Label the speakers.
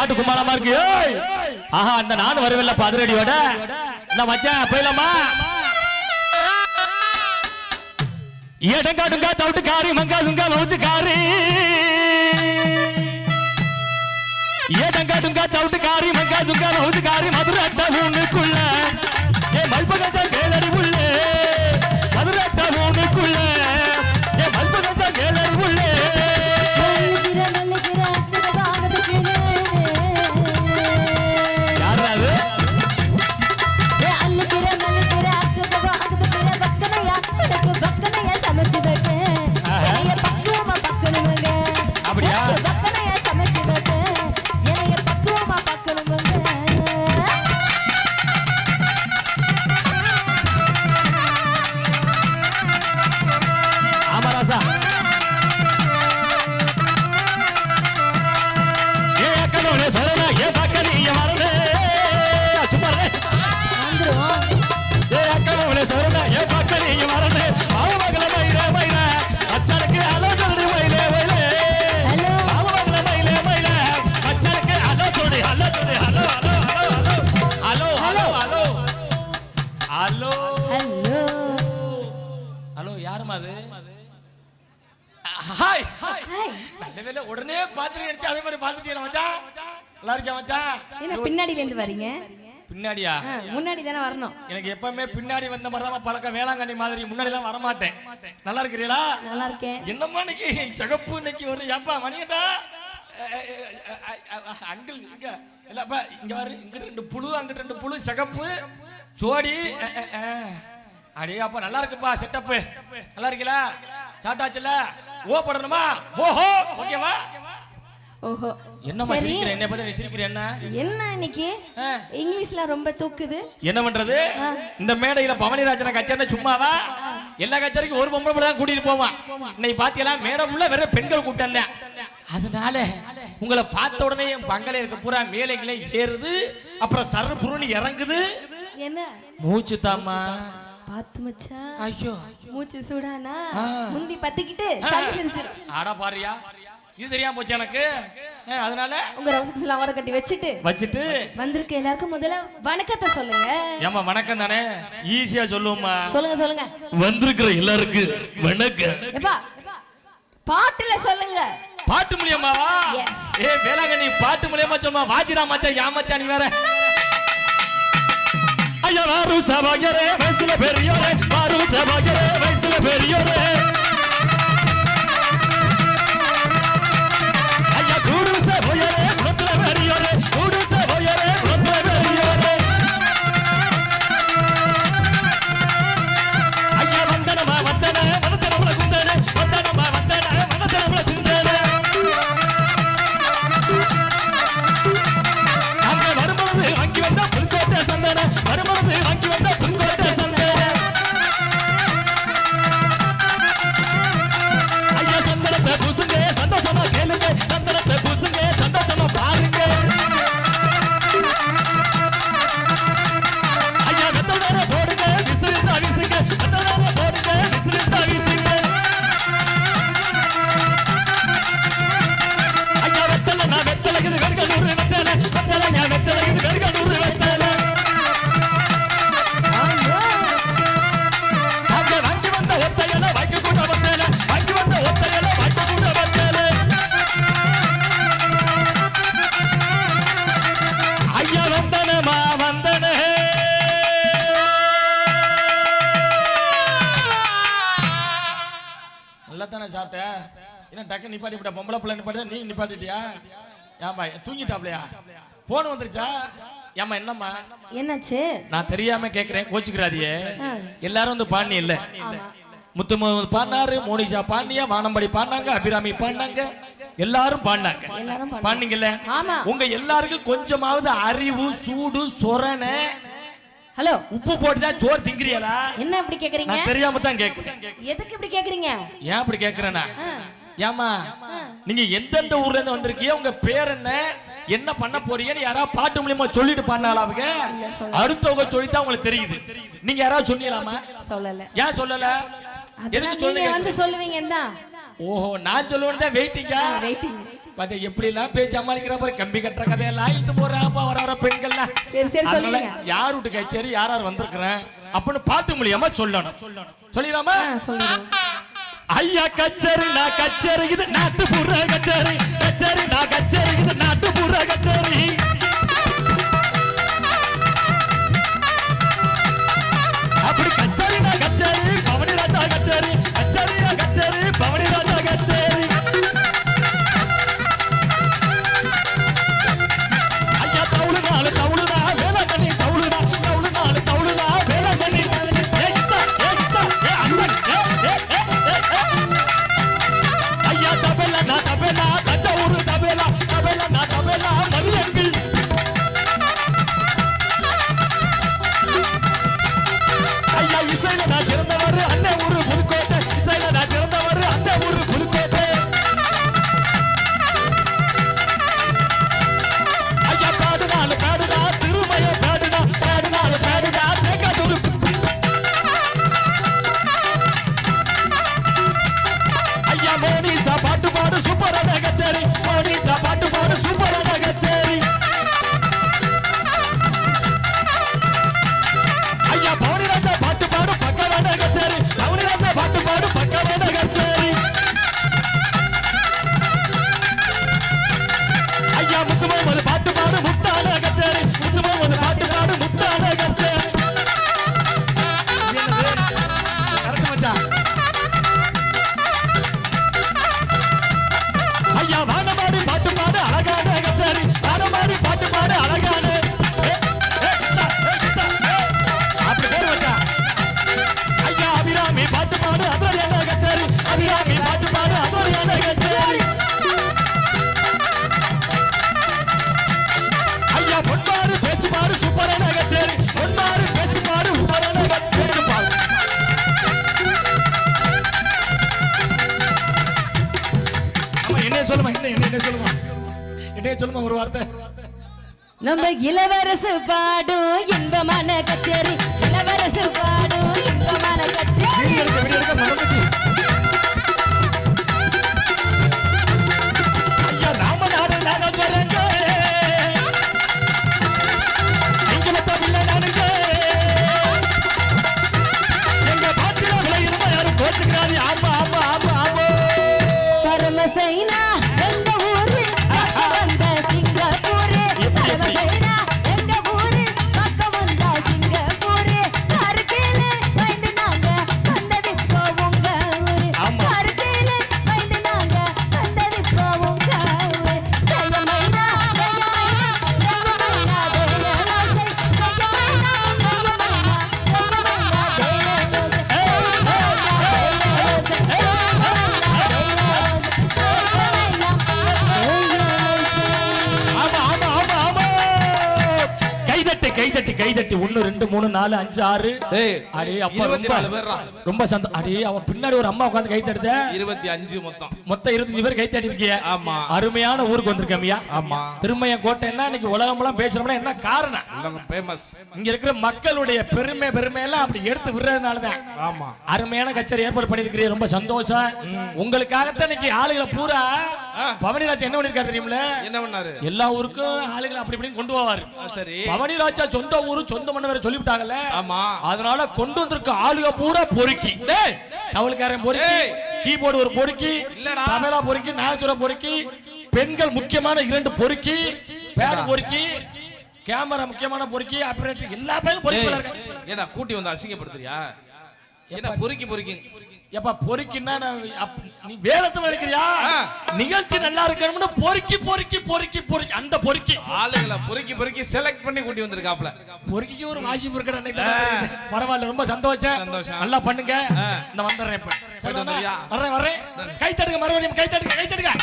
Speaker 1: பாட்டு குமாரமா இருக்கு. ஆஹா அந்த நானும் வருவேன்ல பதிரடியோட. நான் மச்சான் போயிடலாமா? ஏடங்காடுங்க தவிட்டுக்காரி மங்கா சுங்கா மவுச்சுக்காரி. ஏடங்காடுங்க தவிட்டுக்காரி மங்கா சுங்கா மவுச்சுக்காரி. மதுரட்ட ஊனுக்குள்ள ஏ மல்பகத்த கேளடி உள்ள. மதுரட்ட ஊனுக்குள்ள ஏ மல்பகத்த கேளடி உள்ள. உடனே பாத்துட்டு அதே மாதிரி பாத்துட்டீங்க மச்சான். நல்லா இருக்கியா மச்சான்?
Speaker 2: என்ன பின்னாடில இருந்து வரீங்க?
Speaker 1: பின்னாடியா?
Speaker 2: முன்னாடி தானே வரணும்.
Speaker 1: எனக்கு எப்பவுமே பின்னாடி வந்த மாதிரி தான் பழக்கம். வேளாங்கண்ணி மாதிரி முன்னாடி எல்லாம் வர மாட்டேன். நல்லா இருக்கிறீங்களா?
Speaker 2: நல்லா இருக்கேன்.
Speaker 1: என்னம்மா இன்னைக்கு சிகப்பு இன்னைக்கு ஒரு ஏப்பா மணியண்டா அங்கிள் இங்க இல்லப்பா இங்க வரு. இங்கிட்டு 2 புழு அங்கிட்டு 2 புழு சிகப்பு ஜோடி. அடே அப்பா நல்லா இருக்குப்பா செட்டப்பு. நல்லா இருக்கீங்களா? சாட்டாச்சுல ஓ போடணுமா? ஓஹோ ஓகேவா? ஓஹோ என்னம்மா சிரிக்கிற? என்ன பத்தி சிரிக்கிற? என்ன
Speaker 2: என்ன இன்னைக்கு இங்கிலீஷ்ல ரொம்ப தூக்குது.
Speaker 1: என்ன பண்றது? இந்த மேடையில பவனிராஜன கச்சேரி சும்மாவா? எல்லா கச்சேரிக்கும் ஒரு பொம்பளை தான் கூட்டிட்டு போவான். இன்னைக்கு பாத்தீங்களா மேடை உள்ள வேற பெண்கள் கூட்டம் தான். அதனால உங்களை பார்த்த உடனே என் பங்களே இருக்க பூரா மேலைகளே ஏறுது. அப்புறம் சர்ரு புருன்னு இறங்குது.
Speaker 2: என்ன
Speaker 1: மூச்சு தாமா
Speaker 2: பாத்து மச்சான்.
Speaker 1: ஐயோ
Speaker 2: மூச்சு சூடானா முந்தி பத்திக்கிட்டு சரி செஞ்சிரும்.
Speaker 1: ஆடா பாரியா இது தெரியாம போச்சு எனக்கு. அதனால
Speaker 2: உங்க ரோசக்ஸ் எல்லாம் வர கட்டி வச்சிட்டு வந்திருக்க எல்லாருக்கும் முதல்ல வணக்கத்தை சொல்லுங்க.
Speaker 1: ஏமா வணக்கம் தானே ஈஸியா சொல்லுவோமா?
Speaker 2: சொல்லுங்க.
Speaker 1: வந்திருக்கிற எல்லாருக்கும் வணக்கம்.
Speaker 2: எப்பா பாட்டுல சொல்லுங்க.
Speaker 1: பாட்டு மூலியமாவா? ஏ வேளாங்கண்ணி பாட்டு மூலியமா சொல்லுமா? வாஜிரா மச்சான் யா மச்சான் நீ வேற. ஐயா வாரு சபாகரே வயசுல பெரியோரே. வாரு சபாகரே வயசுல பெரியோரே. ஐயா கூடு சபோயரே குலத்துல பெரியோரே. கூடு சபோயரே குலத்துல பெரியோரே. ஐயா வந்தனமா வந்தன வந்தனமுல குந்தன. வந்தனமா வந்தன வந்தனமுல குந்தன. அங்க வரும்போது வாங்கி வந்த புல்கோட்டை சந்தன. வரும்போது வாங்கி வந்த புல்கோட்டை சந்தன. ஐயா சந்தனத்தை பூசுங்க சந்தோஷமா கேளுங்க. சந்தனத்தை பூசுங்க சந்தோஷமா பாருங்க. ஐயா வெத்தலை போடுங்க விசிறிந்தா வீசுங்க. வெத்தலை போடுங்க விசிறிந்தா வீசுங்க. ஐயா வெத்தலை நான் வெத்தலைக்குது வெறுகனூறு வெத்தலை. வெத்தலை நான் வெத்தலைக்குது வெறுகனூறு வெத்தலை. அங்க வாங்கி வந்த ஒத்தையில வாங்கி கூட வந்தேல. வாங்கி வந்த ஒத்தையில வாங்கி கூட வந்தேல. ஐயா வந்தனமா வந்தனே. நல்லா தானே சாப்பிட்ட? என்ன டக்கு நிப்பாட்டி விட்ட? பொம்பளை பிள்ளை நிப்பாட்டி நீ நிப்பாட்டிட்டியா? ஏமா தூங்கிட்டாப்லையா? போன் வந்துருச்சா? ஏமா என்னம்மா
Speaker 2: என்னாச்சு?
Speaker 1: நான் தெரியாம கேக்குறேன் கோச்சுக்கிறாதியே. எல்லாரும் வந்து பாண்டி இல்ல. முத்துமுகமது பாடினாரு, மோனிஷா பாண்டியா, வானம்படி பாடினாங்க, அபிராமி பாடினாங்க, எல்லாரும் பாடினாங்க. பாண்டிங்கல்ல? உங்க எல்லாருக்கும் கொஞ்சமாவது அறிவு சூடு சொரணை.
Speaker 2: ஹலோ
Speaker 1: உப்பு போட்டுதான் சோறு திங்கிறீங்களா?
Speaker 2: என்ன இப்படி கேக்குறீங்க?
Speaker 1: நான் தெரியாம தான் கேக்குறேன்.
Speaker 2: எதுக்கு இப்படி கேக்குறீங்க?
Speaker 1: ஏன் இப்படி கேக்குறேனா? ஏமா நீங்க எந்தெந்த ஊர்ல இருந்து வந்திருக்கீங்க? உங்க பேர் என்ன? என்ன பண்ண போறீங்கன்னு யாராவது பாட்டு மூலியமா சொல்லிட்டு பண்ணாலாவுங்க? அடுத்தவங்க சொல்லித்தான் உங்களுக்கு தெரியுது. நீங்க யாராவது சொன்னீங்களாமா?
Speaker 2: சொல்லல.
Speaker 1: ஏன் சொல்லல? எதுக்கு
Speaker 2: நீங்க வந்து சொல்லுவீங்க தான்.
Speaker 1: ஓஹோ நான் சொல்லுவேன் தான் வெயிட்டிங்கா?
Speaker 2: வெயிட்டிங்.
Speaker 1: பாத்தீங்க எப்படி எல்லாம் பேசி சமாளிக்கிற பாரு. கம்பி கட்டுற கதையெல்லாம் இழுத்து போறாப்பா வர பெண்கள்லாம்.
Speaker 2: சரி சரி சொல்லுங்க.
Speaker 1: யார் வீட்டு கச்சேரி யார் யார் வந்திருக்கிறேன் அப்படின்னு பாட்டு மூலியமா சொல்லணும். சொல்லிடாமா?
Speaker 2: சொல்லுங்க.
Speaker 1: ஐயா கச்சேரி நான் கச்சேரி இது நாட்டுப்புற கச்சேரி. கச்சேரி நான் கச்சேரி இது நாட்டுப்புற கச்சேரி. அப்படி கச்சேரி நான் கச்சேரி பவனி ராஜா கச்சேரி. கச்சேரி நான் கச்சேரி பவனி ராஜா கச்சேரி. ஐயா தவுளு நாலு தவுளுடா வேலை பண்ணி தவுளுடா. தவுளு நாலு தவுளுடா வேலை பண்ணி. ஐயா தபேலா நான் தபேலா தஞ்சாவூர் தபேலா. தபேலா நான் தபேலா மரியங்கில். ஐயா இசையில நான் சிறந்தவர் அண்ணன் ஊரு புதுக்கோட்டை. இசையில நான் சிறந்தவர் அண்ணன் ஊரு புதுக்கோட்டை. ஐயா பாடுனாலு பாடுனா திருமய பாடுனா. பாடுனாலு பாடுனா தேக்காதூர். ஐயா மோனிசா பாட்டு பாடு சூப்பரான கச்சேரி. மோனிசா பாட்டு பாடு சூப்பரான கச்சேரி. ஐயா பவனி ராஜா பாட்டு பாடு பக்கவான கச்சேரி. பவனி ராஜா பாட்டு பாடு பக்கவான கச்சேரி. ஐயா முத்துமாமது பாட்டு பாடு முத்தான கச்சேரி. முத்துமாமது பாட்டு பாடு முத்தான கச்சேரி. கரெக்ட் மச்சான். ஐயா வானமாடி பாட்டு பாடு அழகான கச்சேரி. வானமாடி பாட்டு பாடு அழகான. அப்படி பேர் வச்சா. ஐயா அபிராமி பாட்டு பாடு அதோரியான கச்சேரி. அபிராமி பாட்டு பாடு அதோரியான கச்சேரி. ஐயா பொன்மாறு பேச்சு பாடு சூப்பரான கச்சேரி. பொன்மாறு பேச்சு பாடு சூப்பரான பேச்சு பாடு. என்ன சொல்லுமா? என்ன சொல்லுமா? என்ன சொல்லுமா ஒரு வார்த்தை?
Speaker 2: நம்ம இளவரசு பாடும் இன்பமான கச்சேரி. இளவரசு பாடும் இன்பமான கச்சேரி.
Speaker 1: ஐயா ராமநாடு நாங்கள் வரங்க. எங்களை தமிழ்ல நானுங்க. எங்க பாட்டில விளையுமா யாரும் கோச்சுக்கிறாரு. ஆமா ஆமா ஆமா ஆமா.
Speaker 2: பரமசைனா எங்க ஊரு பக்கம் வந்த சிங்கப்பூரு. பரமசைனா எங்க ஊரு பக்கம் வந்த சிங்கப்பூரு. அருகேல வைந்து நாங்க வந்தது இப்போ உங்க ஊரு.
Speaker 1: ஆமா.
Speaker 2: அருகேல வைந்து நாங்க வந்தது இப்போ உங்க ஊரு. ஜெயமைனா ஜெயமைனா ஜெயமைனா ஜெயலோசை. ஜெயமைனா ஜெயமைனா ஜெயமைனா ஜெயலோசை.
Speaker 1: ஆமா ஆமா ஆமா ஆமா. கைதட்டி கைதட்டி கைதட்டி 1 2 3 4 5 6. அடே அப்பா
Speaker 3: 24 பேர்ரா.
Speaker 1: ரொம்ப சந்தோஷம். அடே அவன் பின்னாடி ஒரு அம்மா உட்கார்ந்து கை தட்டுத.
Speaker 3: 25 மொத்தம்.
Speaker 1: மொத்தம் 25 பேர் கை தட்டி இருக்கீங்க.
Speaker 3: ஆமா.
Speaker 1: அருமையான ஊருக்கு வந்திருக்கமியா.
Speaker 3: ஆமா.
Speaker 1: திருமயம் கோட்டைன்னா இன்னைக்கு உலகமெல்லாம் பேசுறோம்னா என்ன காரணம்?
Speaker 3: ஃபேமஸ்.
Speaker 1: இங்க இருக்கிற மக்களுடைய பெருமை எல்லாம் அப்படி எடுத்து விடுறதுனாலதான்.
Speaker 3: ஆமா.
Speaker 1: அருமையான கச்சேரி ஏற்பாடு பண்ணிருக்கிறீங்க. ரொம்ப சந்தோஷம். உங்களுக்காகத்தான் இன்னைக்கு ஆளுகளை பூரா பவனிராஜா என்ன பண்ணிருக்காரு தெரியுமில?
Speaker 3: என்ன பண்ணாரு?
Speaker 1: எல்லா ஊருக்கும் ஆளுகளை அப்படி இப்படி கொண்டு போவாரு.
Speaker 3: சரி.
Speaker 1: பவனிராஜா சொந்த ஊரு சொந்த மண்ணு வேற சொல்லிவிட்டாங்கல்ல.
Speaker 3: ஆமா.
Speaker 1: அதனால கொண்டு வந்திருக்க ஆளுக பூரா பொறுக்கி. தவளுக்காரன் பொறுக்கி, கீபோர்டு ஒரு பொறுக்கி, தபேலா பொறுக்கி, நாகசுர பொறுக்கி, பெண்கள் முக்கியமான 2 பொறுக்கி, பேடு பொறுக்கி, கேமரா முக்கியமான பொறுக்கி, ஆபரேட்டர் எல்லா பேரும் பொறுக்கில இருக்காங்க.
Speaker 3: ஏடா கூட்டி வந்து அசிங்கப்படுத்துறியா? என்ன பொறுக்கி
Speaker 1: எப்பா பொறுக்கின்னா நீ வேலத்தை நினைக்கிறியா? நிகழ்ச்சி நல்லா இருக்கணும்னு பொறுக்கி அந்த பொறுக்கி
Speaker 3: ஆளுகளை பொறுக்கி செலக்ட் பண்ணி கூட்டி வந்திருக்காப்ல.
Speaker 1: பொறுக்கிக்கு ஒரு வாசிப்பு இருக்கிற அன்னைக்கு பரவாயில்ல. ரொம்ப சந்தோஷம். நல்லா பண்ணுங்க. இந்த வந்துடுறேன் இப்ப. வர்றேன். கை தட்டுங்க மறுபடியும் கை தட்டுங்க.